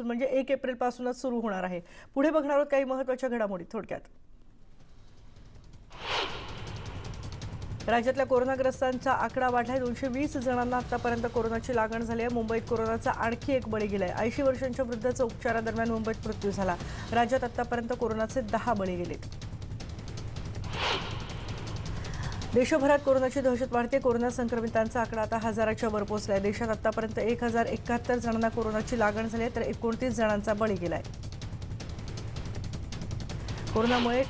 म्हणजे 1 एप्रिल पासूनच सुरू होणार आहे। पुढे बघणार आहोत काही महत्त्वाच्या घडामोडी थोडक्यात। राज्यातल्या कोरोनाग्रस्तांचा आकडा वाढलाय। 220 जणांना आतापर्यंत कोरोनाची लागण झाली आहे। मुंबईत कोरोनाचा आणखी एक बळी गेलाय। 80 वर्षांच्या वृद्धाचा उपचारादरम्यान मुंबईत मृत्यू झाला। राज्यात आतापर्यंत कोरोनाचे 10 बळी गेलेत। देशभरात कोरोनाची दहशत वाढते। कोरोना संक्रमितांचा आकडा आता हजाराच्या वर पोहोचलाय। देशात आतापर्यंत 1071 जणांना कोरोनाची लागण झाली आहे, तर 29 जणांचा बळी गेलाय। कोरोनामुळे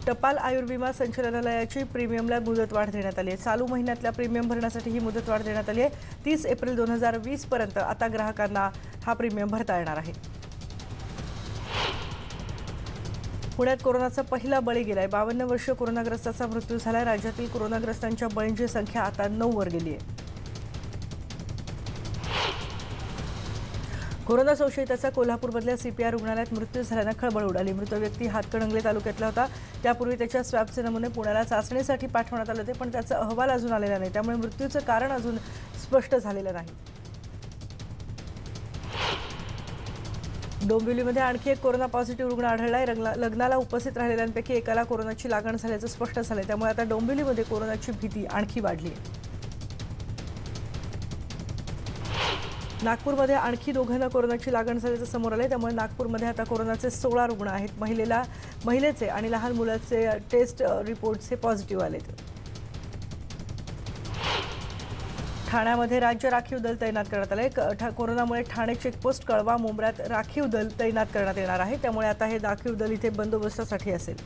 टपाल आयुर्विमा संचालनालयाची प्रीमियमला मुदतवाढ देण्यात आली आहे। चालू महिन्यातल्या प्रीमियम भरण्यासाठी ही मुदतवाढ देण्यात आली आहे। 30 एप्रिल 2020 पर्यंत आता ग्राहकांना हा प्रीमियम भरता येणार आहे। पुण्यात कोरोनाचा पहिला बळी गेलाय। 52 वर्षीय कोरोनाग्रस्ताचा मृत्यू झालाय। राज्यातील कोरोनाग्रस्तांच्या बळींची संख्या आता 9 वर गेली आहे। कोरोना संशयिताचा कोल्हापूरमधल्या सीपीआर रुग्णालयात मृत्यू झाल्यानं खळबळ उडाली। मृत व्यक्ती हातकणंगले तालुक्यातला होता। त्यापूर्वी त्याच्या स्वॅबचे नमुने पुण्याला चाचणीसाठी पाठवण्यात आले होते, पण त्याचा अहवाल अजून आलेला नाही। त्यामुळे मृत्यूचं कारण अजून स्पष्ट झालेलं नाही। डोंबिवलीमध्ये आणखी एक कोरोना पॉझिटिव्ह रुग्ण आढळलाय। लग्नाला उपस्थित राहिलेल्यांपैकी एकाला कोरोनाची लागण झाल्याचं स्पष्ट झालंय। त्यामुळे आता डोंबिवलीमध्ये कोरोनाची भीती आणखी वाढली आहे। नागपूरमध्ये आणखी दोघांना कोरोनाची लागण झाल्याचं समोर आलंय। त्यामुळे नागपूरमध्ये आता कोरोनाचे 16 रुग्ण आहेत। महिलेचे आणि लहान मुलाचे टेस्ट रिपोर्ट्स पॉझिटिव्ह आलेत। ठाण्यामध्ये राज्य राखीव दल तैनात करण्यात आले। कोरोनामुळे ठाणे चेकपोस्ट कळवा मुंब्र्यात राखीव दल तैनात करण्यात येणार आहे। त्यामुळे आता हे राखीव दल इथे बंदोबस्तासाठी असेल।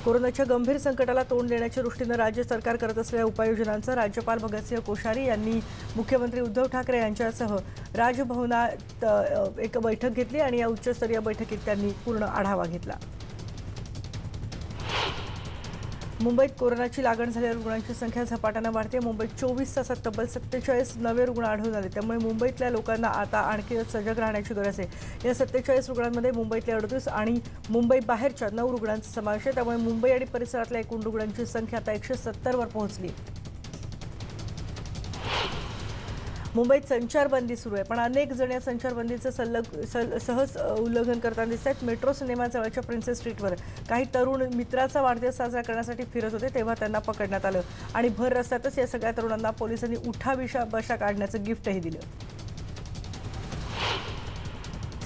कोरोनाच्या गंभीर संकटाला तोंड देण्याच्या दृष्टीने राज्य सरकार करत असलेल्या उपाययोजनांचा राज्यपाल भगतसिंह कोश्यारी यांनी मुख्यमंत्री उद्धव ठाकरे यांच्यासह राजभवनात एक बैठक घेतली आणि या उच्चस्तरीय बैठकीत त्यांनी पूर्ण आढावा घेतला। मुंबईत कोरोनाची लागण झालेल्या रुग्णांची संख्या झपाट्याने वाढते। मुंबईत 24 तासात तब्बल 47 नवे रुग्ण आढळून आले। त्यामुळे मुंबईतल्या लोकांना आता आणखी सजग राहण्याची गरज आहे। या 47 रुग्णांमध्ये मुंबईतल्या 38 आणि मुंबई बाहेरच्या 9 रुग्णांचा समावेश आहे। त्यामुळे मुंबई आणि परिसरातल्या एकूण रुग्णांची संख्या आता 170 वर पोहोचली आहे। मुंबईत संचारबंदी सुरू आहे, पण अनेक जण या संचारबंदीचं सहज उल्लंघन करताना दिसत आहेत। मेट्रो सिनेमाजवळच्या प्रिन्सेस स्ट्रीटवर काही तरुण मित्राचा वाढदिवस साजरा करण्यासाठी फिरत होते, तेव्हा त्यांना पकडण्यात आलं आणि भर रस्त्यातच या सगळ्या तरुणांना पोलिसांनी उठाबशा काढण्याचं गिफ्टही दिलं।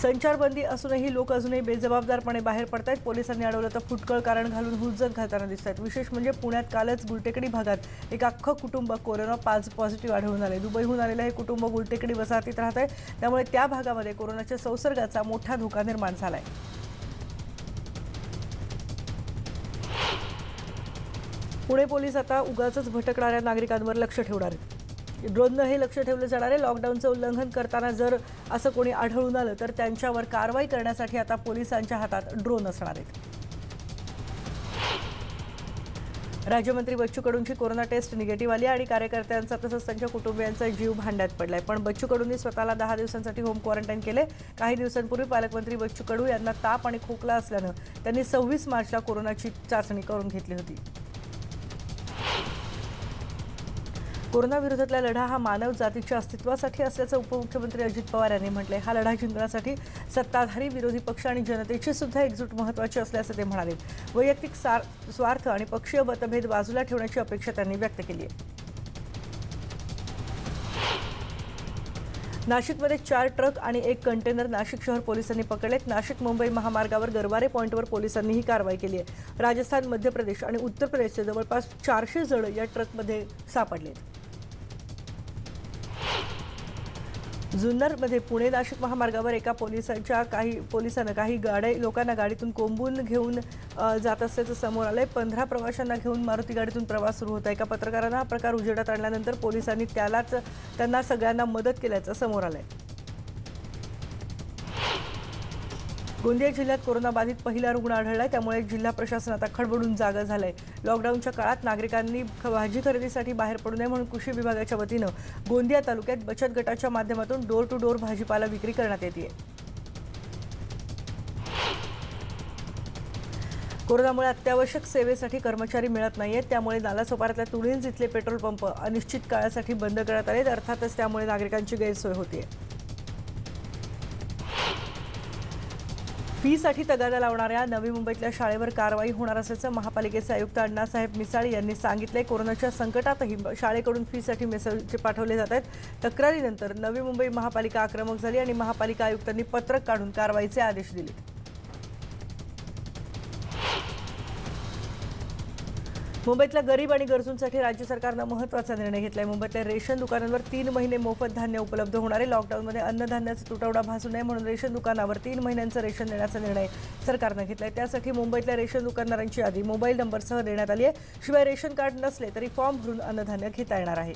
संचारबंदी असूनही लोक अजूनही बेजबाबदारपणे बाहेर पडतायत। पोलिसांनी अडवलं तर फुटकळ कारण घालून हुज्जत घालताना दिसत आहेत। विशेष म्हणजे पुण्यात कालच गुलटेकडी भागात एक अख्खं कुटुंब कोरोना पॉझिटिव्ह आढळून आले। दुबईहून आलेलं हे कुटुंब गुलटेकडी वसाहतीत राहत आहे। त्यामुळे त्या भागामध्ये कोरोनाच्या संसर्गाचा मोठा धोका निर्माण झालाय। पुणे पोलीस आता उगाचच भटकणाऱ्या नागरिकांवर लक्ष ठेवणार आहेत। ड्रोननं हे लक्ष ठेवलं जाणार आहे। लॉकडाऊनचं उल्लंघन करताना जर असं कोणी आढळून आलं तर त्यांच्यावर कारवाई करण्यासाठी आता पोलिसांच्या हातात ड्रोन असणार आहेत। राज्यमंत्री बच्चू कडूंची कोरोना टेस्ट निगेटिव्ह आली आणि कार्यकर्त्यांचा तसंच त्यांच्या कुटुंबियांचा जीव भांड्यात पडलाय। पण बच्चू कडूंनी स्वतःला 10 दिवसांसाठी होम क्वारंटाईन केले। काही दिवसांपूर्वी पालकमंत्री बच्चू कडू यांना ताप आणि खोकला असल्यानं त्यांनी 26 मार्चला कोरोनाची चाचणी करून घेतली होती। कोरोनाविरोधातला लढा हा मानव जातीच्या अस्तित्वासाठी असल्याचं उपमुख्यमंत्री अजित पवार यांनी म्हटलंय। हा लढा जिंकण्यासाठी सत्ताधारी, विरोधी पक्ष आणि जनतेची सुद्धा एकजूट महत्त्वाची असल्याचं ते म्हणाले। वैयक्तिक स्वार्थ आणि पक्षीय मतभेद बाजूला ठेवण्याची अपेक्षा त्यांनी व्यक्त केली आहे। नाशिकमध्ये 4 ट्रक आणि 1 कंटेनर नाशिक शहर पोलिसांनी पकडलेत। नाशिक मुंबई महामार्गावर गरवारे पॉईंटवर पोलिसांनी ही कारवाई केली आहे। राजस्थान, मध्य प्रदेश आणि उत्तर प्रदेशचे जवळपास 400 जण या ट्रकमध्ये सापडलेत। जुन्नरमध्ये पुणे नाशिक महामार्गावर एका पोलिसानं काही लोकांना गाडीतून कोंबून घेऊन जात असल्याचं समोर आलंय। 15 प्रवाशांना घेऊन मारुती गाडीतून प्रवास सुरू होता। एका पत्रकारानं हा प्रकार उजेडात आणल्यानंतर पोलिसांनी त्यांना सगळ्यांना मदत केल्याचं समोर आलंय। गोंदिया जिल्ह्यात कोरोनाबाधित पहिला रुग्ण आढळलाय। त्यामुळे जिल्हा प्रशासन आता खडबडून जागं झालंय। लॉकडाऊनच्या काळात नागरिकांनी भाजी खरेदीसाठी बाहेर पडू नये म्हणून कृषी विभागाच्या वतीनं गोंदिया तालुक्यात बचत गटाच्या माध्यमातून डोर टू डोर भाजीपाला विक्री करण्यात येते। कोरोनामुळे अत्यावश्यक सेवेसाठी कर्मचारी मिळत नाहीयेत, त्यामुळे नालासोपाऱ्यातल्या तुळींज इथले पेट्रोल पंप अनिश्चित काळासाठी बंद करण्यात आले. अर्थातच त्यामुळे नागरिकांची गैरसोय होतीये. फीसाठी तगादा लावणाऱ्या नवी मुंबईतल्या शाळेवर कारवाई होणार असल्याचं महापालिकेचे आयुक्त अण्णासाहेब मिसाळ यांनी सांगितले. कोरोनाच्या संकटातही शाळेकडून फीसाठी मेसेज पाठवले जात आहेत. तक्रारीनंतर नवी मुंबई महापालिका आक्रमक झाली आणि महापालिका आयुक्तांनी पत्रक काढून कारवाईचे आदेश दिले. मुंबईतल्या गरीब आणि गरजूंसाठी राज्य सरकारनं महत्त्वाचा निर्णय घेतलाय. मुंबईतल्या रेशन दुकानांवर 3 महिने मोफत धान्य उपलब्ध होणार आहे. लॉकडाऊनमध्ये अन्नधान्याचा तुटवडा भासू नये म्हणून रेशन दुकानावर 3 महिन्यांचं रेशन देण्याचा निर्णय सरकारनं घेतलाय. त्यासाठी मुंबईतल्या रेशन दुकानदारांची यादी मोबाईल नंबरसह देण्यात आली आहे. शिवाय रेशन कार्ड नसले तरी फॉर्म भरून अन्नधान्य घेता येणार आहे.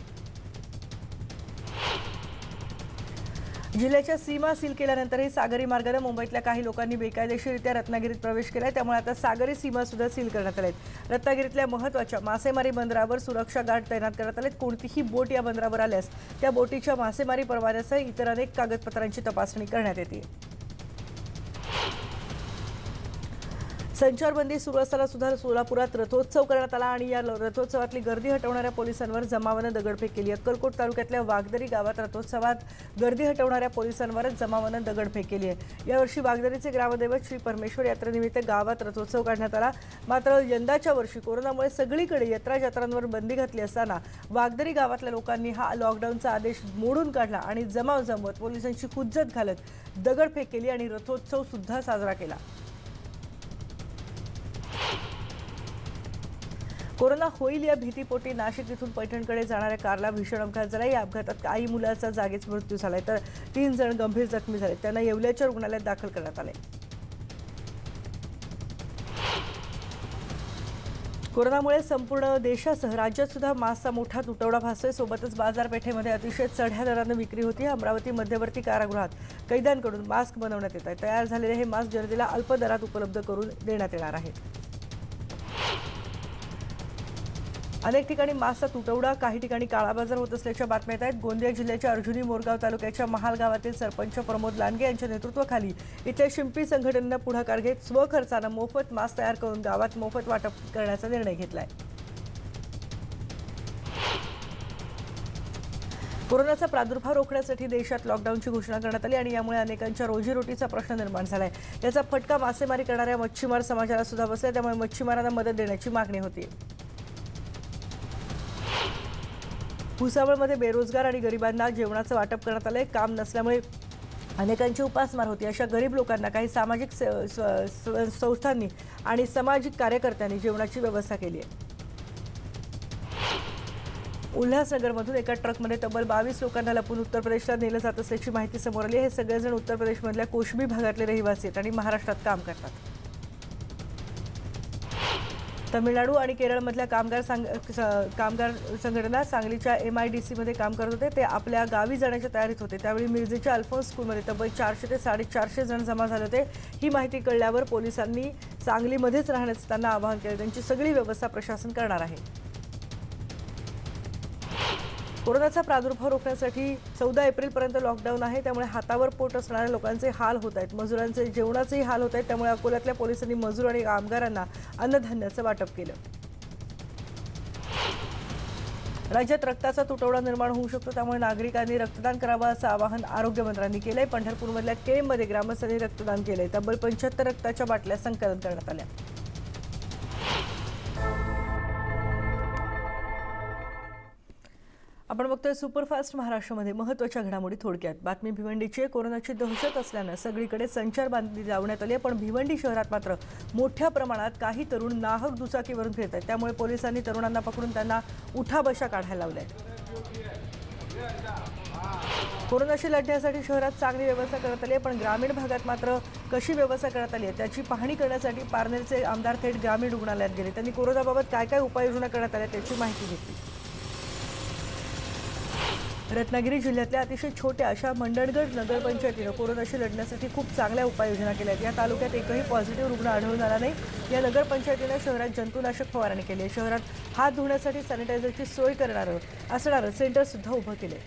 जिल्ह्याच्या सीमा सील केल्यानंतरही सागरी मार्गाने मुंबईतल्या काही लोकांनी बेकायदेशीररित्या रत्नागिरीत प्रवेश केलाय. त्यामुळे आता सागरी सीमा सुद्धा सील करण्यात आल्या आहेत. रत्नागिरीतल्या महत्त्वाच्या मासेमारी बंदरावर सुरक्षा गार्ड तैनात करण्यात आले. कोणतीही बोट या बंदरावर आल्यास त्या बोटीच्या मासेमारी परवान्यासह इतर अनेक कागदपत्रांची तपासणी करण्यात येते. संचारबंदी सुरू असताना सुद्धा सोलापुरात रथोत्सव करण्यात आला आणि या रथोत्सवातली गर्दी हटवणाऱ्या पोलिसांवर जमावानं दगडफेक केली. अक्कलकोट तालुक्यातल्या वागदरी गावात रथोत्सवात गर्दी हटवणाऱ्या पोलिसांवरच जमावानं दगडफेक केली आहे. यावर्षी वागदरीचे ग्रामदैवत श्री परमेश्वर यात्रेनिमित्त गावात रथोत्सव काढण्यात आला. मात्र यंदाच्या वर्षी कोरोनामुळे सगळीकडे यात्रांवर बंदी घातली असताना वागदरी गावातल्या लोकांनी हा लॉकडाऊनचा आदेश मोडून काढला आणि जमाव जमवत पोलिसांची हुज्जत घालत दगडफेक केली आणि रथोत्सव सुद्धा साजरा केला. कोरोना होईल या भीतीपोटी नाशिक इथून पैठणकडे जाणाऱ्या कारला भीषण अपघात झाला. या अपघातात आई मुलाचा जागीच मृत्यू झालाय तर 3 जण गंभीर जखमी झाले. त्यांना येवल्याच्या रुग्णालयात दाखल करण्यात आले. कोरोनामुळे संपूर्ण देशासह राज्यात सुद्धा मास्कचा मोठा तुटवडा भासतोय. सोबतच बाजारपेठेमध्ये अतिशय चढ्या दरानं विक्री होती. अमरावती मध्यवर्ती कारागृहात कैद्यांकडून मास्क बनवण्यात येत आहे. तयार झालेले हे मास्क जनतेला अल्प दरात उपलब्ध करून देण्यात येणार आहेत. अनेक ठिकाणी मास्कचा तुटवडा, काही ठिकाणी काळाबाजार होत असल्याच्या बातम्या येत आहेत. गोंदिया जिल्ह्याच्या अर्जुनी मोरगाव तालुक्याच्या महाल गावातील सरपंच प्रमोद लांडगे यांच्या नेतृत्वाखाली इथल्या शिंपी संघटनेनं पुढाकार घेत स्वखर्चानं मोफत मास्क तयार करून गावात मोफत वाटप करण्याचा निर्णय घेतलाय. कोरोनाचा प्रादुर्भाव रोखण्यासाठी देशात लॉकडाऊनची घोषणा करण्यात आली आणि यामुळे अनेकांच्या रोजीरोटीचा प्रश्न निर्माण झालाय. याचा फटका मासेमारी करणाऱ्या मच्छीमार समाजाला सुद्धा बसलाय. त्यामुळे मच्छीमारांना मदत देण्याची मागणी होती. भुसावळमध्ये बेरोजगार आणि गरिबांना जेवणाचं वाटप करण्यात आलंय. काम नसल्यामुळे अनेकांची उपासमार होती. अशा गरीब लोकांना काही सामाजिक संस्थांनी आणि सामाजिक कार्यकर्त्यांनी जेवणाची व्यवस्था केली आहे. उल्हासनगरमधून एका ट्रकमध्ये तब्बल 22 लोकांना लपून उत्तर प्रदेशला नेलं जात असल्याची माहिती समोर आली. हे सगळेजण उत्तर प्रदेशमधल्या कोशबी भागातले रहिवासी आहेत आणि महाराष्ट्रात काम करतात. तमिळनाडू आणि केरळमधल्या कामगार संघटना सांगलीच्या MIDCमध्ये काम करत होते. ते आपल्या गावी जाण्याच्या तयारीत होते. त्यावेळी मिरजेच्या अल्फोन्स स्कूलमध्ये तब्बल 400 ते 450 जण जमा झाले होते. ही माहिती कळल्यावर पोलिसांनी सांगलीमध्येच राहण्याचं त्यांना आवाहन केलं. त्यांची सगळी व्यवस्था प्रशासन करणार आहे. कोरोनाचा प्रादुर्भाव रोखण्यासाठी 14 एप्रिलपर्यंत लॉकडाऊन आहे. त्यामुळे हातावर पोट असणाऱ्या लोकांचे हाल होत आहेत. मजुरांचे जेवणाचेही हाल होत आहेत. त्यामुळे अकोल्यातल्या पोलिसांनी मजूर आणि कामगारांना अन्नधान्याचं वाटप केलं. राज्यात रक्ताचा तुटवडा निर्माण होऊ शकतो. त्यामुळे नागरिकांनी रक्तदान करावं असं आवाहन आरोग्यमंत्र्यांनी केलंय. पंढरपूरमधल्या केममध्ये ग्रामस्थांनी रक्तदान केलंय. तब्बल 75 रक्ताच्या बाटल्या संकलन करण्यात आल्या. आपण बघतोय सुपरफास्ट महाराष्ट्रामध्ये महत्त्वाच्या घडामोडी थोडक्यात. बातमी भिवंडीची. कोरोनाची दहशत असल्यानं सगळीकडे संचारबंदी लावण्यात आली आहे. पण भिवंडी शहरात मात्र मोठ्या प्रमाणात काही तरुण नाहक दुचाकीवरून फिरत आहेत. त्यामुळे पोलिसांनी तरुणांना पकडून त्यांना उठाबशा काढायला लावल्या. कोरोनाशी लढण्यासाठी शहरात चांगली व्यवस्था करण्यात आली आहे. पण ग्रामीण भागात मात्र कशी व्यवस्था करण्यात आली आहे त्याची पाहणी करण्यासाठी पारनेरचे आमदार थेट ग्रामीण रुग्णालयात गेले. त्यांनी कोरोनाबाबत काय काय उपाययोजना करण्यात आल्या त्याची माहिती घेतली. रत्नागिरी जिल्ह्यातल्या अतिशय छोट्या अशा मंडणगड नगरपंचायतीनं कोरोनाशी लढण्यासाठी खूप चांगल्या उपाययोजना केल्या आहेत. या तालुक्यात एकही पॉझिटिव्ह रुग्ण आढळून आला नाही. या नगरपंचायतीनं शहरात जंतुनाशक फवारणी केली आहे. शहरात हात धुण्यासाठी सॅनिटायझरची सोय असणारं सेंटर सुद्धा उभं केले.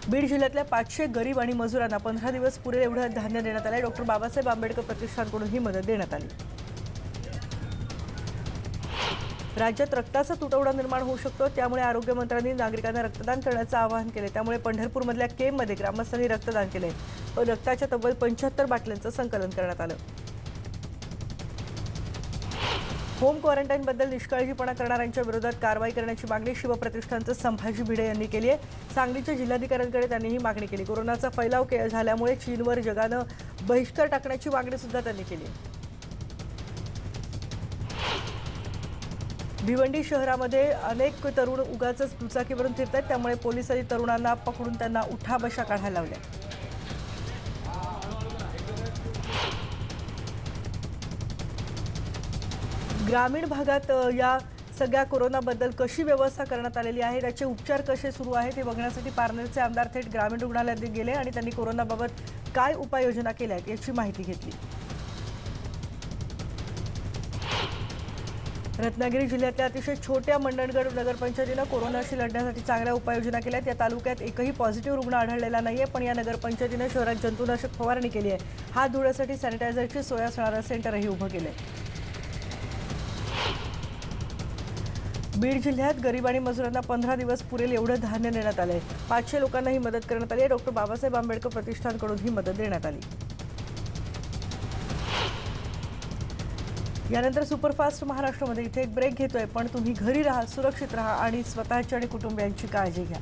बीड जिल्ह्यातल्या 500 गरीब आणि मजुरांना 15 दिवस पुरेल एवढं धान्य देण्यात आलंय। डॉक्टर बाबासाहेब आंबेडकर प्रतिष्ठानकडून ही मदत देण्यात आली। राज्यात रक्ताचा तुटवडा निर्माण होऊ शकतो, त्यामुळे आरोग्यमंत्र्यांनी नागरिकांना रक्तदान करण्याचं आवाहन केले। त्यामुळे पंढरपूरमधल्या केममध्ये ग्रामस्थांनी रक्तदान केले व रक्ताच्या तब्बल 75 बाटल्यांचं संकलन करण्यात आलं। होम क्वारंटाईनबद्दल निष्काळजीपणा करणाऱ्यांच्या विरोधात कारवाई करण्याची मागणी शिवप्रतिष्ठानचे संभाजी भिडे यांनी केली आहे। सांगलीच्या जिल्हाधिकाऱ्यांकडे त्यांनी ही मागणी केली। कोरोनाचा फैलाव झाल्यामुळे चीनवर जगानं बहिष्कार टाकण्याची मागणी सुद्धा त्यांनी केली। भिवंडी शहरामध्ये अनेक तरुण उगाचच दुचाकीवरून फिरतात, त्यामुळे पोलिसांनी तरुणांना पकडून त्यांना उठाबशा काढायला लावल्या। ग्रामीण भागात या सगळ्या कोरोनाबद्दल कशी व्यवस्था करण्यात आलेली आहे, त्याचे उपचार कसे सुरू आहेत हे बघण्यासाठी पारनेरचे आमदार थेट ग्रामीण रुग्णालयात गेले आणि त्यांनी कोरोनाबाबत काय उपाययोजना केल्या आहेत याची माहिती घेतली। रत्नागिरी जिल्ह्यातल्या अतिशय छोट्या मंडणगड नगरपंचायतीनं कोरोनाशी लढण्यासाठी चांगल्या उपाययोजना केल्या आहेत। या तालुक्यात एकही पॉझिटिव्ह रुग्ण आढळलेला नाहीये, पण या नगरपंचायतीनं शहरात जंतुनाशक फवारणी केली आहे। हात धुण्यासाठी सॅनिटायझरची सोय असणारं सेंटरही उभं केलंय। बीड जिल्ह्यात गरीब आणि मजुरांना 15 दिवस पुरेल एवढं धान्य देण्यात आलंय। 500 लोकांना ही मदत करण्यात आली आहे। डॉक्टर बाबासाहेब आंबेडकर प्रतिष्ठानकडून ही मदत देण्यात आली। यानंतर सुपरफास्ट महाराष्ट्रामध्ये इथे एक ब्रेक घेतोय, पण तुम्ही घरी राहा, सुरक्षित राहा आणि स्वतःची आणि कुटुंबियांची काळजी घ्या।